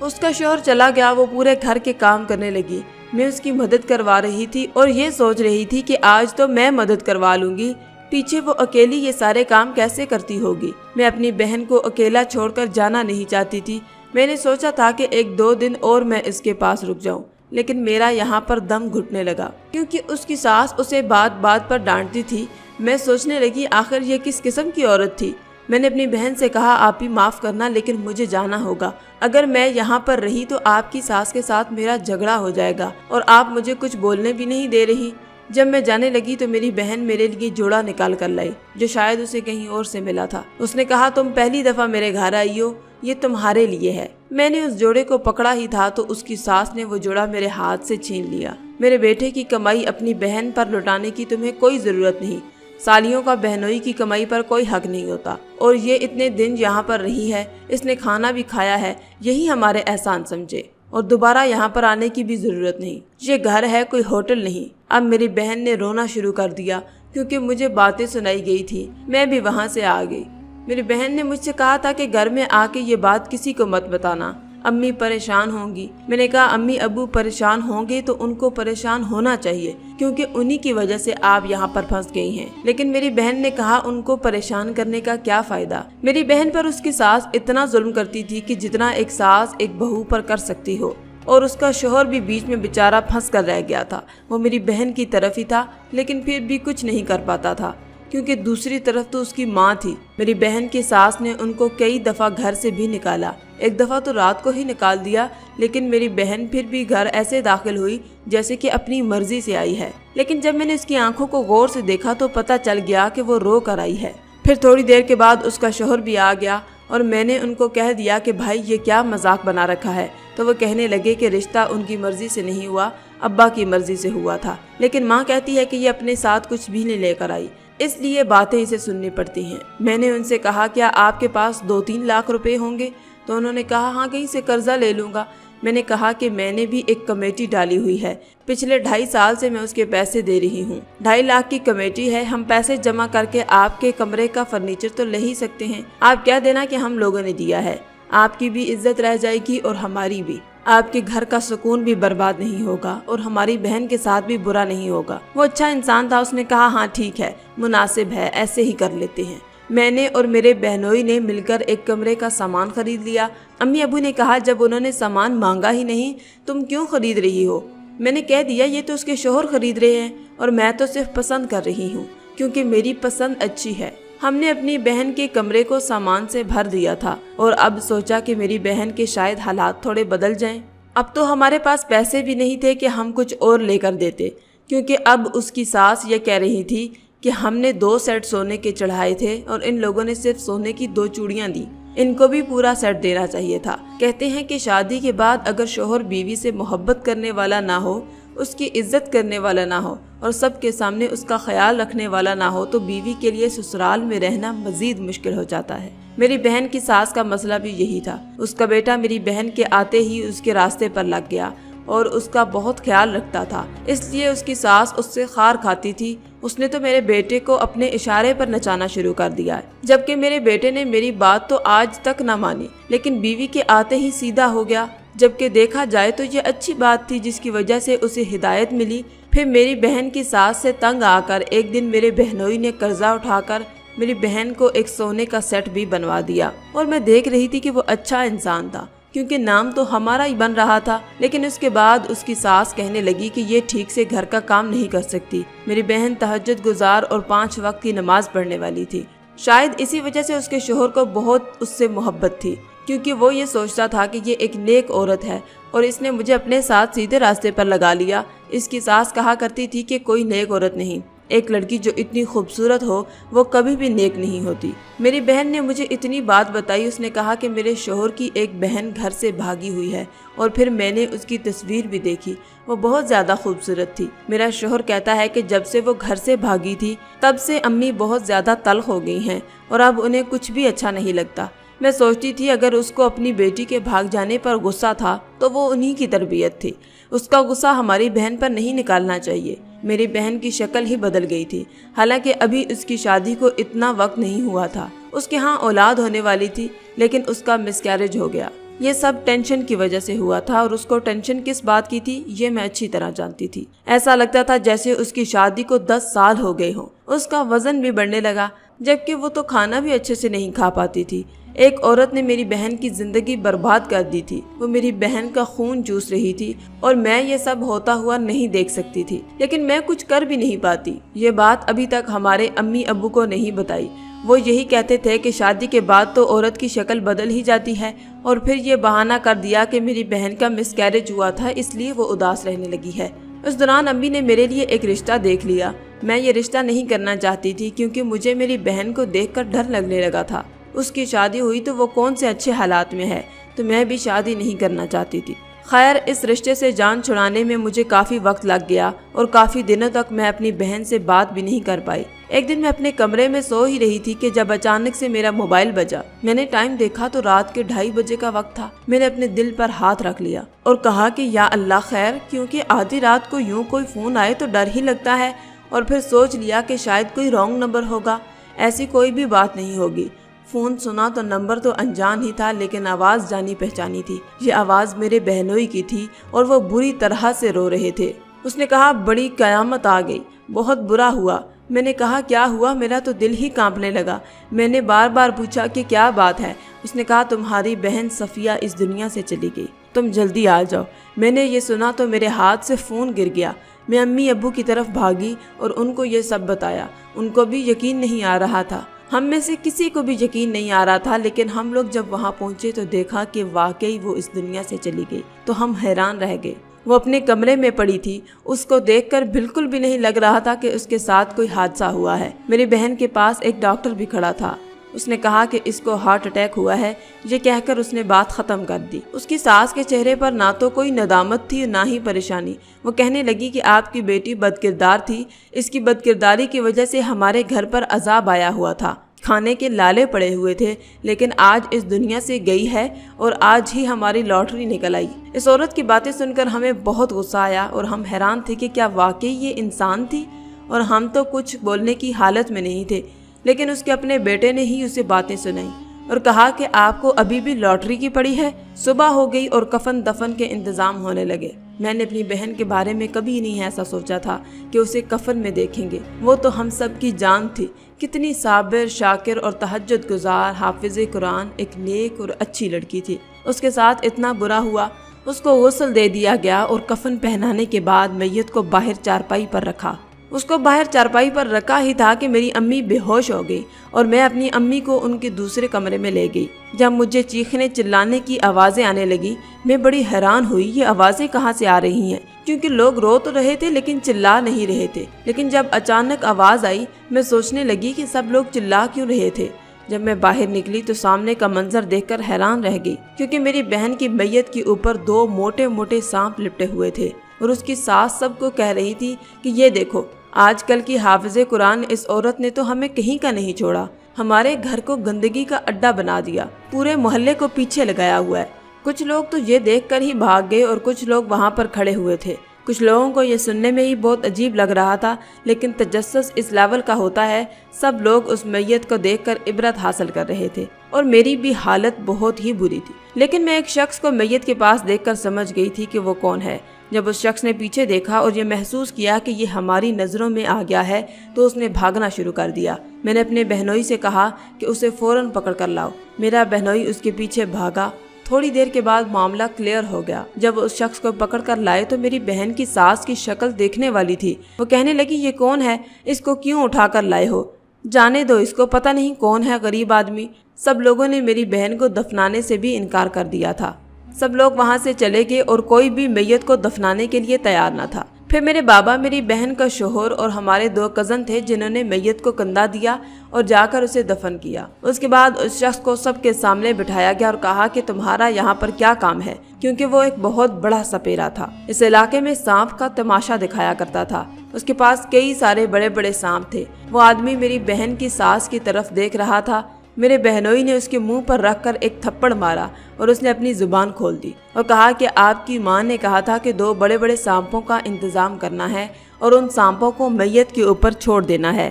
اس کا شوہر چلا گیا، وہ پورے گھر کے کام کرنے لگی۔ میں اس کی مدد کروا رہی تھی اور یہ سوچ رہی تھی کہ آج تو میں مدد کروا لوں گی، پیچھے وہ اکیلی یہ سارے کام کیسے کرتی ہوگی۔ میں اپنی بہن کو اکیلا چھوڑ کر جانا نہیں چاہتی تھی۔ میں نے سوچا تھا کہ 1-2 دن اور میں اس کے پاس رک جاؤں، لیکن میرا یہاں پر دم گھٹنے لگا کیونکہ اس کی ساس اسے بات بات پر ڈانٹتی تھی۔ میں سوچنے لگی آخر یہ کس قسم کی عورت تھی۔ میں نے اپنی بہن سے کہا آپ بھی معاف کرنا، لیکن مجھے جانا ہوگا۔ اگر میں یہاں پر رہی تو آپ کی ساس کے ساتھ میرا جھگڑا ہو جائے گا اور آپ مجھے کچھ بولنے بھی نہیں دے رہی۔ جب میں جانے لگی تو میری بہن میرے لیے جوڑا نکال کر لائی جو شاید اسے کہیں اور سے ملا تھا۔ اس نے کہا تم پہلی دفعہ میرے گھر آئی ہو، یہ تمہارے لیے ہے۔ میں نے اس جوڑے کو پکڑا ہی تھا تو اس کی ساس نے وہ جوڑا میرے ہاتھ سے چھین لیا۔ میرے بیٹے کی کمائی اپنی بہن پر لوٹانے کی تمہیں کوئی ضرورت نہیں، سالیوں کا بہنوئی کی کمائی پر کوئی حق نہیں ہوتا، اور یہ اتنے دن یہاں پر رہی ہے، اس نے کھانا بھی کھایا ہے، یہی ہمارے احسان سمجھے، اور دوبارہ یہاں پر آنے کی بھی ضرورت نہیں۔ یہ گھر ہے، کوئی ہوٹل نہیں۔ اب میری بہن نے رونا شروع کر دیا کیونکہ مجھے باتیں سنائی گئی تھی۔ میں بھی وہاں سے آ گئی۔ میری بہن نے مجھ سے کہا تھا کہ گھر میں آ کے یہ بات کسی کو مت بتانا، امی پریشان ہوں گی۔ میں نے کہا امی ابو پریشان ہوں گے تو ان کو پریشان ہونا چاہیے کیونکہ انہی کی وجہ سے آپ یہاں پر پھنس گئی ہیں۔ لیکن میری بہن نے کہا ان کو پریشان کرنے کا کیا فائدہ۔ میری بہن پر اس کی ساس اتنا ظلم کرتی تھی کہ جتنا ایک ساس ایک بہو پر کر سکتی ہو، اور اس کا شوہر بھی بیچ میں بیچارہ پھنس کر رہ گیا تھا۔ وہ میری بہن کی طرف ہی تھا لیکن پھر بھی کچھ نہیں کر پاتا تھا کیونکہ دوسری طرف تو اس کی ماں تھی۔ میری بہن کی ساس نے ان کو کئی دفعہ گھر سے بھی نکالا، ایک دفعہ تو رات کو ہی نکال دیا، لیکن میری بہن پھر بھی گھر ایسے داخل ہوئی جیسے کہ اپنی مرضی سے آئی ہے۔ لیکن جب میں نے اس کی آنکھوں کو غور سے دیکھا تو پتہ چل گیا کہ وہ رو کر آئی ہے۔ پھر تھوڑی دیر کے بعد اس کا شوہر بھی آ گیا اور میں نے ان کو کہہ دیا کہ بھائی یہ کیا مذاق بنا رکھا ہے، تو وہ کہنے لگے کہ رشتہ ان کی مرضی سے نہیں ہوا، ابا کی مرضی سے ہوا تھا، لیکن ماں کہتی ہے کہ یہ اپنے ساتھ کچھ بھی نہیں لے کر آئی، اس لیے باتیں اسے سننی پڑتی ہیں۔ میں نے ان سے کہا کیا آپ کے پاس 2-3 لاکھ روپے ہوں گے؟ تو انہوں نے کہا ہاں کہیں سے قرضہ لے لوں گا۔ میں نے کہا کہ میں نے بھی ایک کمیٹی ڈالی ہوئی ہے، پچھلے 2.5 سال سے میں اس کے پیسے دے رہی ہوں، 2.5 لاکھ کی کمیٹی ہے، ہم پیسے جمع کر کے آپ کے کمرے کا فرنیچر تو لے ہی سکتے ہیں، آپ کہہ دینا کہ ہم لوگوں نے دیا ہے، آپ کی بھی عزت رہ جائے گی اور ہماری بھی، آپ کے گھر کا سکون بھی برباد نہیں ہوگا اور ہماری بہن کے ساتھ بھی برا نہیں ہوگا۔ وہ اچھا انسان تھا، اس نے کہا ہاں ٹھیک ہے، مناسب ہے، ایسے ہی کر لیتے ہیں۔ میں نے اور میرے بہنوئی نے مل کر ایک کمرے کا سامان خرید لیا۔ امی ابو نے کہا جب انہوں نے سامان مانگا ہی نہیں تم کیوں خرید رہی ہو؟ میں نے کہہ دیا یہ تو اس کے شوہر خرید رہے ہیں اور میں تو صرف پسند کر رہی ہوں کیونکہ میری پسند اچھی ہے۔ ہم نے اپنی بہن کے کمرے کو سامان سے بھر دیا تھا اور اب سوچا کہ میری بہن کے شاید حالات تھوڑے بدل جائیں۔ اب تو ہمارے پاس پیسے بھی نہیں تھے کہ ہم کچھ اور لے کر دیتے کیونکہ اب اس کی ساس یہ کہہ رہی تھی کہ ہم نے 2 سیٹ سونے کے چڑھائے تھے اور ان لوگوں نے صرف سونے کی 2 چوڑیاں دی، ان کو بھی پورا سیٹ دینا چاہیے تھا۔ کہتے ہیں کہ شادی کے بعد اگر شوہر بیوی سے محبت کرنے والا نہ ہو، اس کی عزت کرنے والا نہ ہو اور سب کے سامنے اس کا خیال رکھنے والا نہ ہو تو بیوی کے لیے سسرال میں رہنا مزید مشکل ہو جاتا ہے۔ میری بہن کی ساس کا مسئلہ بھی یہی تھا، اس کا بیٹا میری بہن کے آتے ہی اس کے راستے پر لگ گیا اور اس کا بہت خیال رکھتا تھا، اس لیے اس کی ساس اس سے خار کھاتی تھی۔ اس نے تو میرے بیٹے کو اپنے اشارے پر نچانا شروع کر دیا ہے، جبکہ میرے بیٹے نے میری بات تو آج تک نہ مانی، لیکن بیوی کے آتے ہی سیدھا ہو گیا۔ جبکہ دیکھا جائے تو یہ اچھی بات تھی جس کی وجہ سے اسے ہدایت ملی۔ پھر میری بہن کی ساس سے تنگ آ کر ایک دن میرے بہنوئی نے قرضہ اٹھا کر میری بہن کو ایک سونے کا سیٹ بھی بنوا دیا، اور میں دیکھ رہی تھی کہ وہ اچھا انسان تھا کیونکہ نام تو ہمارا ہی بن رہا تھا، لیکن اس کے بعد اس کی ساس کہنے لگی کہ یہ ٹھیک سے گھر کا کام نہیں کر سکتی۔ میری بہن تہجد گزار اور 5 وقت کی نماز پڑھنے والی تھی، شاید اسی وجہ سے اس کے شوہر کو بہت اس سے محبت تھی کیونکہ وہ یہ سوچتا تھا کہ یہ ایک نیک عورت ہے اور اس نے مجھے اپنے ساتھ سیدھے راستے پر لگا لیا۔ اس کی ساس کہا کرتی تھی کہ کوئی نیک عورت نہیں، ایک لڑکی جو اتنی خوبصورت ہو وہ کبھی بھی نیک نہیں ہوتی۔ میری بہن نے مجھے اتنی بات بتائی، اس نے کہا کہ میرے شوہر کی ایک بہن گھر سے بھاگی ہوئی ہے اور پھر میں نے اس کی تصویر بھی دیکھی، وہ بہت زیادہ خوبصورت تھی۔ میرا شوہر کہتا ہے کہ جب سے وہ گھر سے بھاگی تھی تب سے امی بہت زیادہ تلخ ہو گئی ہیں اور اب انہیں کچھ بھی اچھا نہیں لگتا۔ میں سوچتی تھی اگر اس کو اپنی بیٹی کے بھاگ جانے پر غصہ تھا تو وہ انہی کی تربیت تھی، اس کا غصہ ہماری بہن پر نہیں نکالنا چاہیے۔ میری بہن کی شکل ہی بدل گئی تھی، حالانکہ ابھی اس کی شادی کو اتنا وقت نہیں ہوا تھا۔ اس کے ہاں اولاد ہونے والی تھی لیکن اس کا مسکیریج ہو گیا۔ یہ سب ٹینشن کی وجہ سے ہوا تھا، اور اس کو ٹینشن کس بات کی تھی یہ میں اچھی طرح جانتی تھی۔ ایسا لگتا تھا جیسے اس کی شادی کو 10 سال ہو گئے ہوں۔ اس کا وزن بھی بڑھنے لگا، جبکہ وہ تو کھانا بھی اچھے سے نہیں کھا پاتی تھی۔ ایک عورت نے میری بہن کی زندگی برباد کر دی تھی، وہ میری بہن کا خون چوس رہی تھی، اور میں یہ سب ہوتا ہوا نہیں دیکھ سکتی تھی، لیکن میں کچھ کر بھی نہیں پاتی۔ یہ بات ابھی تک ہمارے امی ابو کو نہیں بتائی۔ وہ یہی کہتے تھے کہ شادی کے بعد تو عورت کی شکل بدل ہی جاتی ہے، اور پھر یہ بہانہ کر دیا کہ میری بہن کا مس کیریج ہوا تھا، اس لیے وہ اداس رہنے لگی ہے۔ اس دوران امی نے میرے لیے ایک رشتہ دیکھ لیا۔ میں یہ رشتہ نہیں کرنا چاہتی تھی کیونکہ مجھے میری بہن کو دیکھ کر ڈر لگنے لگا تھا۔ اس کی شادی ہوئی تو وہ کون سے اچھے حالات میں ہے، تو میں بھی شادی نہیں کرنا چاہتی تھی۔ خیر، اس رشتے سے جان چھڑانے میں مجھے کافی وقت لگ گیا، اور کافی دنوں تک میں اپنی بہن سے بات بھی نہیں کر پائی۔ ایک دن میں اپنے کمرے میں سو ہی رہی تھی کہ جب اچانک سے میرا موبائل بجا۔ میں نے ٹائم دیکھا تو رات کے 2:30 بجے کا وقت تھا۔ میں نے اپنے دل پر ہاتھ رکھ لیا اور کہا کہ یا اللہ خیر، کیونکہ آدھی رات کو یوں کوئی فون آئے تو ڈر ہی لگتا ہے، اور پھر سوچ لیا کہ شاید کوئی رانگ نمبر ہوگا۔ ایسی کوئی بھی بات نہیں ہوگی۔ فون سنا تو نمبر تو انجان ہی تھا، لیکن آواز جانی پہچانی تھی۔ یہ آواز میرے بہنوئی کی تھی، اور وہ بری طرح سے رو رہے تھے۔ اس نے کہا بڑی قیامت آ گئی، بہت برا ہوا۔ میں نے کہا کیا ہوا؟ میرا تو دل ہی کانپنے لگا۔ میں نے بار بار پوچھا کہ کیا بات ہے؟ اس نے کہا تمہاری بہن صفیہ اس دنیا سے چلی گئی، تم جلدی آ جاؤ۔ میں نے یہ سنا تو میرے ہاتھ سے فون گر گیا۔ میں امی ابو کی طرف بھاگی اور ان کو یہ سب بتایا۔ ان کو بھی یقین نہیں آ رہا تھا، ہم میں سے کسی کو بھی یقین نہیں آ رہا تھا، لیکن ہم لوگ جب وہاں پہنچے تو دیکھا کہ واقعی وہ اس دنیا سے چلی گئی تو ہم حیران رہ گئے۔ وہ اپنے کمرے میں پڑی تھی۔ اس کو دیکھ کر بالکل بھی نہیں لگ رہا تھا کہ اس کے ساتھ کوئی حادثہ ہوا ہے۔ میری بہن کے پاس ایک ڈاکٹر بھی کھڑا تھا۔ اس نے کہا کہ اس کو ہارٹ اٹیک ہوا ہے۔ یہ کہہ کر اس نے بات ختم کر دی۔ اس کی ساس کے چہرے پر نہ تو کوئی ندامت تھی نہ ہی پریشانی۔ وہ کہنے لگی کہ آپ کی بیٹی بدکردار تھی، اس کی بدکرداری کی وجہ سے ہمارے گھر پر عذاب آیا ہوا تھا، کھانے کے لالے پڑے ہوئے تھے، لیکن آج اس دنیا سے گئی ہے، اور آج ہی ہماری لاٹری نکل آئی۔ اس عورت کی باتیں سن کر ہمیں بہت غصہ آیا، اور ہم حیران تھے کہ کیا واقعی یہ انسان تھی، اور ہم تو کچھ بولنے کی حالت میں نہیں تھے۔ لیکن اس کے اپنے بیٹے نے ہی اسے باتیں سنائیں اور کہا کہ آپ کو ابھی بھی لاٹری کی پڑی ہے۔ صبح ہو گئی اور کفن دفن کے انتظام ہونے لگے۔ میں نے اپنی بہن کے بارے میں کبھی نہیں ایسا سوچا تھا کہ اسے کفن میں دیکھیں گے۔ وہ تو ہم سب کی جان تھی۔ کتنی صابر، شاکر اور تہجد گزار، حافظ قرآن، ایک نیک اور اچھی لڑکی تھی۔ اس کے ساتھ اتنا برا ہوا۔ اس کو غسل دے دیا گیا اور کفن پہنانے کے بعد میت کو باہر چارپائی پر رکھا۔ اس کو باہر چارپائی پر رکھا ہی تھا کہ میری امی بے ہوش ہو گئی، اور میں اپنی امی کو ان کے دوسرے کمرے میں لے گئی۔ جب مجھے چیخنے چلانے کی آوازیں آنے لگی، میں بڑی حیران ہوئی یہ آوازیں کہاں سے آ رہی ہیں، کیونکہ لوگ رو تو رہے تھے لیکن چلا نہیں رہے تھے۔ لیکن جب اچانک آواز آئی، میں سوچنے لگی کہ سب لوگ چلا کیوں رہے تھے۔ جب میں باہر نکلی تو سامنے کا منظر دیکھ کر حیران رہ گئی، کیونکہ میری بہن کی میت کے اوپر 2 موٹے موٹے سانپ لپٹے ہوئے تھے، اور اس کی ساس سب کو کہہ رہی تھی کہ یہ دیکھو، آج کل کی حافظ قرآن اس عورت نے تو ہمیں کہیں کا نہیں چھوڑا، ہمارے گھر کو گندگی کا اڈا بنا دیا، پورے محلے کو پیچھے لگایا ہوا ہے۔ کچھ لوگ تو یہ دیکھ کر ہی بھاگ گئے اور کچھ لوگ وہاں پر کھڑے ہوئے تھے۔ کچھ لوگوں کو یہ سننے میں ہی بہت عجیب لگ رہا تھا، لیکن تجسس اس لیول کا ہوتا ہے، سب لوگ اس میت کو دیکھ کر عبرت حاصل کر رہے تھے، اور میری بھی حالت بہت ہی بری تھی۔ لیکن میں ایک شخص کو میت کے پاس دیکھ کر سمجھ گئی تھی کہ وہ کون ہے۔ جب اس شخص نے پیچھے دیکھا اور یہ محسوس کیا کہ یہ ہماری نظروں میں آ گیا ہے تو اس نے بھاگنا شروع کر دیا۔ میں نے اپنے بہنوئی سے کہا کہ اسے فوراً پکڑ کر لاؤ۔ میرا بہنوئی اس کے پیچھے بھاگا۔ تھوڑی دیر کے بعد معاملہ کلیئر ہو گیا۔ جب اس شخص کو پکڑ کر لائے تو میری بہن کی ساس کی شکل دیکھنے والی تھی۔ وہ کہنے لگی یہ کون ہے، اس کو کیوں اٹھا کر لائے ہو؟ جانے دو اس کو، پتہ نہیں کون ہے غریب آدمی۔ سب لوگوں نے میری بہن کو دفنانے سے بھی انکار کر دیا تھا۔ سب لوگ وہاں سے چلے گئے اور کوئی بھی میت کو دفنانے کے لیے تیار نہ تھا۔ پھر میرے بابا، میری بہن کا شوہر اور ہمارے 2 کزن تھے جنہوں نے میت کو کندھا دیا اور جا کر اسے دفن کیا۔ اس کے بعد اس شخص کو سب کے سامنے بٹھایا گیا اور کہا کہ تمہارا یہاں پر کیا کام ہے، کیونکہ وہ ایک بہت بڑا سپیرا تھا، اس علاقے میں سانپ کا تماشا دکھایا کرتا تھا۔ اس کے پاس کئی سارے بڑے بڑے سانپ تھے۔ وہ آدمی میری بہن کی ساس کی طرف دیکھ رہا تھا۔ میرے بہنوئی نے اس کے منہ پر رکھ کر ایک تھپڑ مارا اور اس نے اپنی زبان کھول دی اور کہا کہ آپ کی ماں نے کہا تھا کہ 2 بڑے بڑے سانپوں کا انتظام کرنا ہے اور ان سانپوں کو میت کے اوپر چھوڑ دینا ہے۔